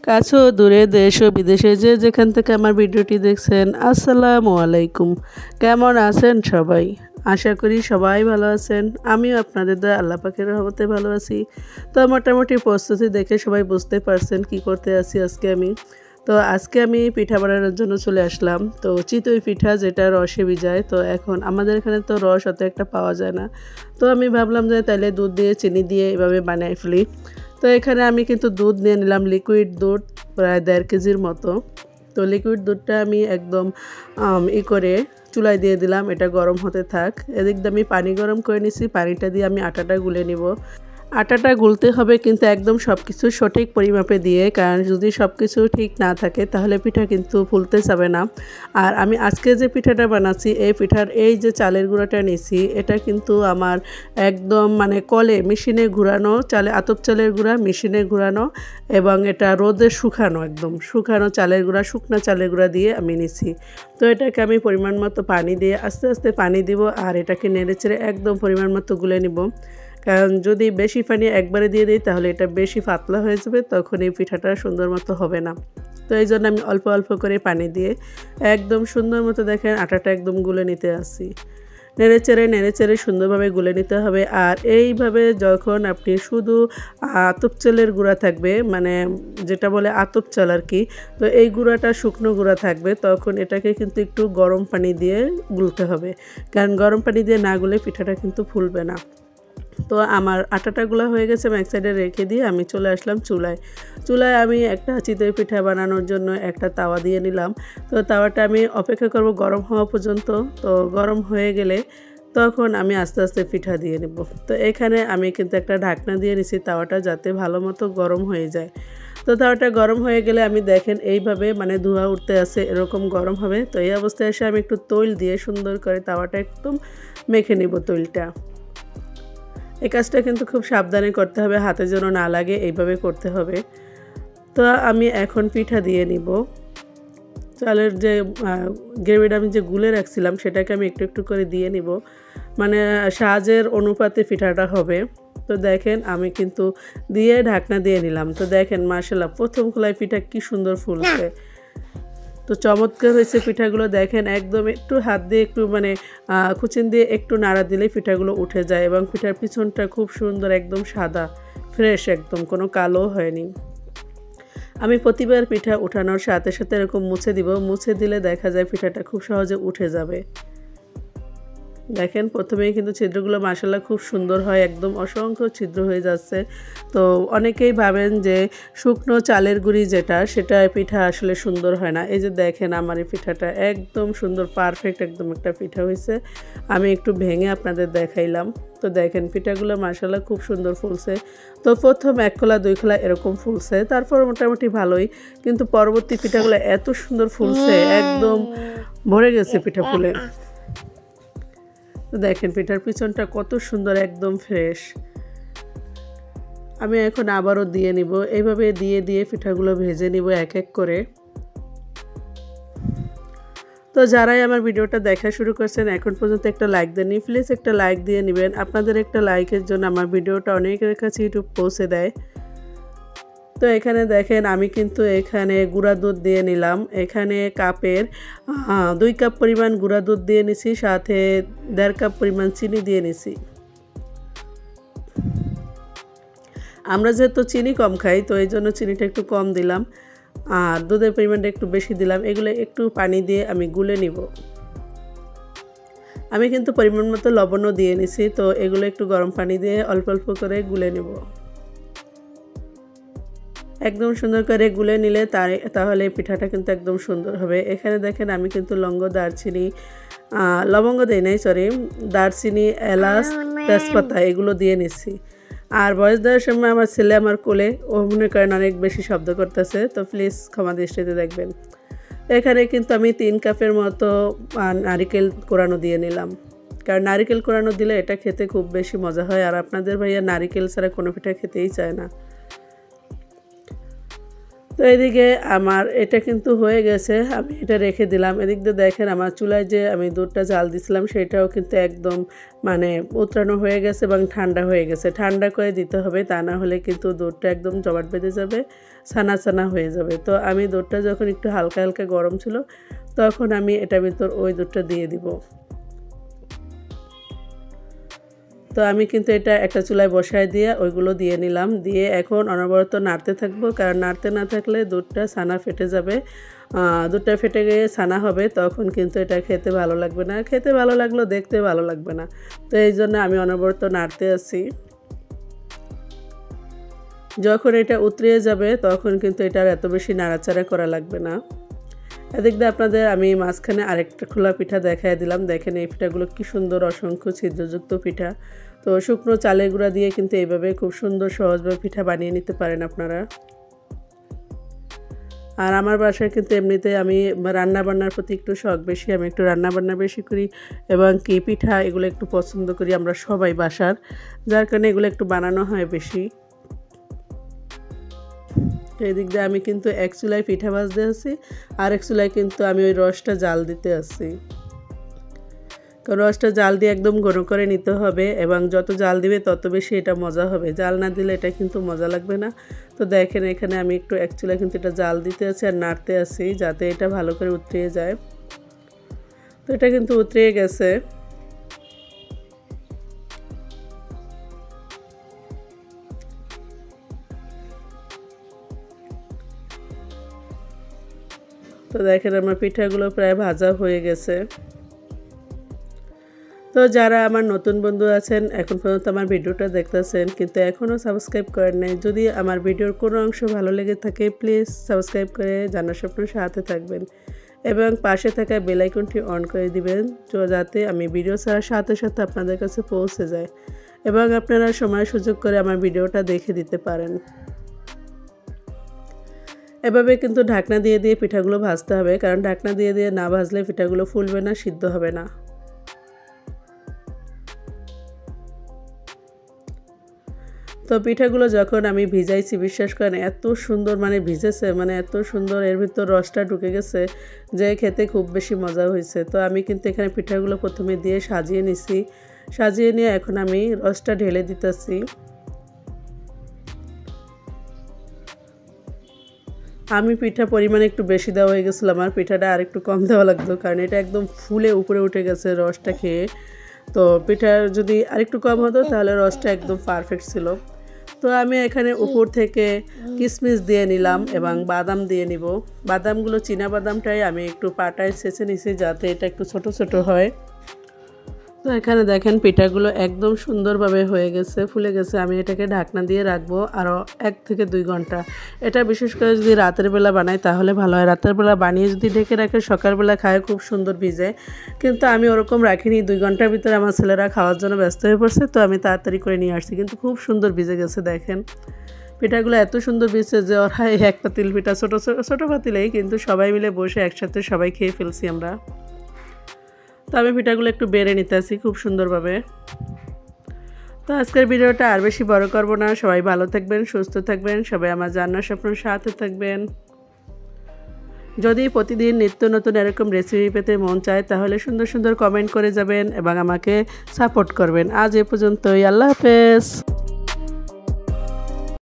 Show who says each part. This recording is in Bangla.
Speaker 1: কাছে ও দূরে দেশ ও বিদেশে যে যেখান থেকে আমার ভিডিওটি দেখছেন আসসালামু আলাইকুম। কেমন আছেন সবাই? আশা করি সবাই ভালো আছেন। আমিও আপনাদের দয়া আল্লাহ পাকের রহমতে ভালো আছি। তো মোটামুটি প্রস্তুতি দেখে সবাই বুঝতে পারছেন কি করতে আছি আজকে আমি। তো আজকে আমি পিঠা বানানোর জন্য চলে আসলাম। তো চিতই পিঠা যেটা রসে ভিজায়, তো এখন আমাদের এখানে তো রস অত একটা পাওয়া যায় না। তো আমি ভাবলাম যে তাইলে দুধ দিয়ে চিনি দিয়ে এভাবে বানিয়ে ফেলি। তো এখানে আমি কিন্তু দুধ নিয়ে নিলাম, লিকুইড দুধ প্রায় 1.5 কেজির মতো। তো লিকুইড দুধটা আমি একদম করে চুলায় দিয়ে দিলাম, এটা গরম হতে থাক। এদিক দিয়ে আমি পানি গরম করে নিছি, পানিটা দিয়ে আমি আটাটা গুলে নিব। আটাটা গুলতে হবে কিন্তু একদম সব কিছু সঠিক পরিমাপে দিয়ে, কারণ যদি সব কিছু ঠিক না থাকে তাহলে পিঠা কিন্তু ফুলতে যাবে না। আর আমি আজকে যে পিঠাটা বানাচ্ছি, এই পিঠার এই যে চালের গুঁড়াটা নিছি, এটা কিন্তু আমার একদম মানে কলে মেশিনে ঘুরানো আতপ চালের গুঁড়া মেশিনে ঘুরানো, এবং এটা রোদে শুকানো, একদম শুকানো চালের গুঁড়া, শুকনো চালের গুঁড়া দিয়ে আমি নিছি। তো এটাকে আমি পরিমাণ মতো পানি দিয়ে আস্তে আস্তে পানি দিব, আর এটাকে নেড়ে চেড়ে একদম পরিমাণ মতো গুলে নিব। কারণ যদি বেশি পানি একবারে দিয়ে দিই তাহলে এটা বেশি পাতলা হয়ে যাবে, তখন এই পিঠাটা সুন্দর মতো হবে না। তো এই জন্য আমি অল্প অল্প করে পানি দিয়ে একদম সুন্দর মতো দেখেন আটাটা একদম গুলে নিতে আসি। নেড়ে চেড়ে সুন্দরভাবে গুলে নিতে হবে। আর এইভাবে যখন আপনি শুধু আতপ চালের গুঁড়া থাকবে, মানে যেটা বলে আতপ চাল আর কি, তো এই গুঁড়াটা শুকনো গুঁড়া থাকবে, তখন এটাকে কিন্তু একটু গরম পানি দিয়ে গুলতে হবে, কারণ গরম পানি দিয়ে না গুলে পিঠাটা কিন্তু ফুলবে না। তো আমার আটাটা গুলা হয়ে গেছে, আমি এক সাইডে রেখে দিয়ে আমি চলে আসলাম চুলায় আমি একটা চিতই পিঠা বানানোর জন্য একটা তাওয়া দিয়ে নিলাম। তো তাওয়াটা আমি অপেক্ষা করব গরম হওয়া পর্যন্ত। তো গরম হয়ে গেলে তখন আমি আস্তে আস্তে পিঠা দিয়ে নেব। তো এখানে আমি কিন্তু একটা ঢাকনা দিয়ে নিছি তাওয়াটা যাতে ভালো মতো গরম হয়ে যায়। তো তাওয়াটা গরম হয়ে গেলে আমি দেখেন এইভাবে মানে ধোঁয়া উঠতে আছে, এরকম গরম হবে। তো এই অবস্থায় এসে আমি একটু তৈল দিয়ে সুন্দর করে তাওয়াটা একদম মেখে নিব তৈলটা। এই কাজটা কিন্তু খুব সাবধানে করতে হবে, হাতে যেন না লাগে, এইভাবে করতে হবে। তো আমি এখন পিঠা দিয়ে নিব। চালের যে গ্রেভিটা আমি যে গুলে রাখছিলাম সেটাকে আমি একটু একটু করে দিয়ে নিব, মানে সাজের অনুপাতে পিঠাটা হবে। তো দেখেন আমি কিন্তু দিয়ে ঢাকনা দিয়ে নিলাম। তো দেখেন মাশাআল্লাহ প্রথম খোলায় পিঠা কি সুন্দর ফুলছে। তো চমৎকার হয়েছে পিঠাগুলো, দেখেন একদম একটু হাত দিয়ে একটু মানে কুচিন দিয়ে একটু নাড়া দিলেই পিঠাগুলো উঠে যায়, এবং পিঠার পিছনটা খুব সুন্দর একদম সাদা ফ্রেশ, একদম কোনো কালো হয়নি। আমি প্রতিবার পিঠা উঠানোর সাথে সাথে এরকম মুছে দিব, মুছে দিলে দেখা যায় পিঠাটা খুব সহজে উঠে যাবে। দেখেন প্রথমেই কিন্তু ছিদ্রগুলো মাশাআল্লাহ খুব সুন্দর হয়, একদম অসংখ্য ছিদ্র হয়ে যাচ্ছে। তো অনেকেই ভাবেন যে শুকনো চালের গুঁড়ি যেটা, সেটা পিঠা আসলে সুন্দর হয় না। এই যে দেখেন আমার এই পিঠাটা একদম সুন্দর পারফেক্ট একদম একটা পিঠা হয়েছে। আমি একটু ভেঙে আপনাদের দেখাইলাম। তো দেখেন পিঠাগুলো মাশাআল্লাহ খুব সুন্দর ফুলছে। তো প্রথম 1 খোলা 2 খোলা এরকম ফুলছে, তারপর মোটামুটি ভালোই, কিন্তু পরবর্তী পিঠাগুলো এত সুন্দর ফুলছে একদম ভরে গেছে পিঠা ফুলে। তো দেখেন পিঠার পিছনটা কত সুন্দর একদম ফ্রেশ। আমি এখন আবারও দিয়ে নিব, এইভাবে দিয়ে দিয়ে পিঠাগুলো ভেজে নিব এক এক করে। তো যারাই আমার ভিডিওটা দেখা শুরু করছেন এখন পর্যন্ত একটা লাইক দেননি, প্লিজ একটা লাইক দিয়ে নেবেন। আপনাদের একটা লাইকের জন্য আমার ভিডিওটা অনেকের কাছে ইউটিউব পৌঁছে দেয়। তো এখানে দেখেন আমি কিন্তু এখানে গুঁড়া দুধ দিয়ে নিলাম, এখানে কাপের 2 কাপ পরিমাণ গুঁড়া দুধ দিয়ে নিছি, সাথে 1.5 কাপ পরিমাণ চিনি দিয়ে নিছি। আমরা যেহেতু চিনি কম খাই, তো এই জন্য চিনিটা একটু কম দিলাম, আর দুধের পরিমাণটা একটু বেশি দিলাম। এগুলো একটু পানি দিয়ে আমি গুলে নিব। আমি কিন্তু পরিমাণ মতো লবণও দিয়ে নিছি, তো এগুলো একটু গরম পানি দিয়ে অল্প অল্প করে গুলে নেব। একদম সুন্দর করে গুলে নিলে তাহলে পিঠাটা কিন্তু একদম সুন্দর হবে। এখানে দেখেন আমি কিন্তু লবঙ্গ দেই নাই, দারচিনি, এলাচ, তেজপাতা এগুলো দিয়ে নিচ্ছি। আর ভয়েস দেওয়ার সময় আমার ছেলে আমার কোলে, ও মনে করেন অনেক বেশি শব্দ করতেছে, তো প্লিজ ক্ষমা দৃষ্টিতে দেখবেন। এখানে কিন্তু আমি 3 কাপের মতো নারিকেল কোরানো দিয়ে নিলাম, কারণ নারিকেল কোরানো দিলে এটা খেতে খুব বেশি মজা হয়, আর আপনাদের ভাইয়া নারিকেল ছাড়া কোনো পিঠা খেতেই চায় না। তো তো এদিকে আমার এটা কিন্তু হয়ে গেছে, আমি এটা রেখে দিলাম। এদিক দিয়ে দেখেন আমার চুলায় যে আমি দুধটা জাল দিছিলাম সেটাও কিন্তু একদম মানে উতরানো হয়ে গেছে এবং ঠান্ডা হয়ে গেছে। ঠান্ডা করে দিতে হবে, তা না হলে কিন্তু দুধটা একদম জমাট বেঁধে যাবে, ছানা ছানা হয়ে যাবে। তো আমি দুধটা যখন একটু হালকা হালকা গরম ছিল তখন আমি এটার ভিতর ওই দুধটা দিয়ে দিব। তো আমি কিন্তু এটা একটা চুলায় বসায় দিয়ে ওইগুলো দিয়ে নিলাম, দিয়ে এখন অনবরত নাড়তে থাকবো, কারণ নাড়তে না থাকলে দুধটা ছানা ফেটে যাবে। দুধটা ফেটে গিয়ে ছানা হবে, তখন কিন্তু এটা খেতে ভালো লাগবে না, খেতে ভালো লাগলেও দেখতে ভালো লাগবে না। তো এই জন্য আমি অনবরত নাড়তে আছি। যখন এটা উতরিয়ে যাবে তখন কিন্তু এটা আর এত বেশি নাড়াচাড়া করা লাগবে না। এদিক দিয়ে আপনাদের আমি মাঝখানে আরেকটা খোলা পিঠা দেখায় দিলাম। দেখেন এই পিঠাগুলো কি সুন্দর, অসংখ্য ছিদ্রযুক্ত পিঠা। তো শুকনো চালের গুঁড়া দিয়ে কিন্তু এইভাবে খুব সুন্দর সহজভাবে পিঠা বানিয়ে নিতে পারেন আপনারা। আর আমার বাসায় কিন্তু এমনিতে আমি রান্নাবান্নার প্রতি একটু শখ বেশি, আমি একটু রান্নাবান্না বেশি করি এবং কি পিঠা এগুলো একটু পছন্দ করি আমরা সবাই বাসার, যার কারণে এগুলো একটু বানানো হয় বেশি। এই দিক দিয়ে আমি কিন্তু এক চুলায় পিঠা ভাজতে আছি, আর এক চুলায় কিন্তু আমি ওই রসটা জাল দিতে আছি। কারণ রসটা জাল দিয়ে একদম ঘন করে নিতে হবে, এবং যত জাল দিবে তত বেশি এটা মজা হবে, জাল না দিলে এটা কিন্তু মজা লাগবে না। তো দেখেন এখানে আমি একটু এক চুলায় কিন্তু এটা জাল দিতে আছি আর নাড়তে আছি যাতে এটা ভালো করে উতরিয়ে যায়। তো এটা কিন্তু উতরিয়ে গেছে। তো দেখেন আমার পিঠাগুলো প্রায় ভাজা হয়ে গেছে। তো যারা আমার নতুন বন্ধু আছেন এখন পর্যন্ত আমার ভিডিওটা দেখতেছেন কিন্তু এখনও সাবস্ক্রাইব করেন নাই, যদি আমার ভিডিওর কোনো অংশ ভালো লেগে থাকে প্লিজ সাবস্ক্রাইব করে জানার স্বপ্নের সাথে থাকবেন এবং পাশে থাকা বেল আইকনটি অন করে দিবেন যাতে আমি ভিডিও ছাড়ার সাথে সাথে আপনাদের কাছে পৌঁছে যায় এবং আপনারা সময় সুযোগ করে আমার ভিডিওটা দেখে দিতে পারেন। এভাবে কিন্তু ঢাকনা দিয়ে দিয়ে পিঠাগুলো ভাজতে হবে, কারণ ঢাকনা দিয়ে দিয়ে না ভাজলে পিঠাগুলো ফুলবে না, সিদ্ধ হবে না। তো পিঠাগুলো যখন আমি ভিজাইছি বিশ্বাস করেন এত সুন্দর মানে ভিজেছে, মানে এত সুন্দর এর ভিতর রসটা ঢুকে গেছে যে খেতে খুব বেশি মজা হয়েছে। তো আমি কিন্তু এখানে পিঠাগুলো প্রথমে দিয়ে সাজিয়ে নিছি, সাজিয়ে নিয়ে এখন আমি রসটা ঢেলে দিতেছি। আমি পিঠা পরিমাণে একটু বেশি দেওয়া হয়ে গেছিলো, আমার পিঠাটা আর একটু কম দেওয়া লাগতো, কারণ এটা একদম ফুলে উপরে উঠে গেছে রসটা খেয়ে। তো পিঠা যদি আরেকটু কম হতো তাহলে রসটা একদম পারফেক্ট ছিল। তো আমি এখানে উপর থেকে কিশমিশ দিয়ে নিলাম এবং বাদাম দিয়ে নিব। বাদামগুলো চীনা বাদামটাই আমি একটু পাটায় ছেঁচে নিছি যাতে এটা একটু ছোট ছোট হয়। তো এখানে দেখেন পিঠাগুলো একদম সুন্দরভাবে হয়ে গেছে, ফুলে গেছে। আমি এটাকে ঢাকনা দিয়ে রাখবো আরও 1 থেকে 2 ঘন্টা। এটা বিশেষ করে যদি রাতের বেলা বানাই তাহলে ভালো হয়, রাতের বেলা বানিয়ে যদি ঢেকে রাখে সকালবেলা খায় খুব সুন্দর ভিজে, কিন্তু আমি ওরকম রাখিনি। 2 ঘন্টার ভিতরে আমার ছেলেরা খাওয়ার জন্য ব্যস্ত হয়ে পড়ছে, তো আমি তাড়াতাড়ি করে নিয়ে আসছি, কিন্তু খুব সুন্দর ভিজে গেছে। দেখেন পিঠাগুলো এত সুন্দর ভিজছে যে ওরা এক পাতিল পিঠা, ছোটো ছোটো পাতিলেই কিন্তু সবাই মিলে বসে একসাথে সবাই খেয়ে ফেলছি আমরা। তো আমি পিঠাগুলো একটু বেড়ে নিতে আসি খুব সুন্দরভাবে। তো আজকের ভিডিওটা আর বেশি বড় করব না, সবাই ভালো থাকবেন, সুস্থ থাকবেন, সবাই আমার জান্নার স্বপ্নের সাথে থাকবেন। যদি প্রতিদিন নিত্য নতুন এরকম রেসিপি পেতে মন চায় তাহলে সুন্দর সুন্দর কমেন্ট করে যাবেন এবং আমাকে সাপোর্ট করবেন। আজ এ পর্যন্তই, আল্লাহ হাফেজ।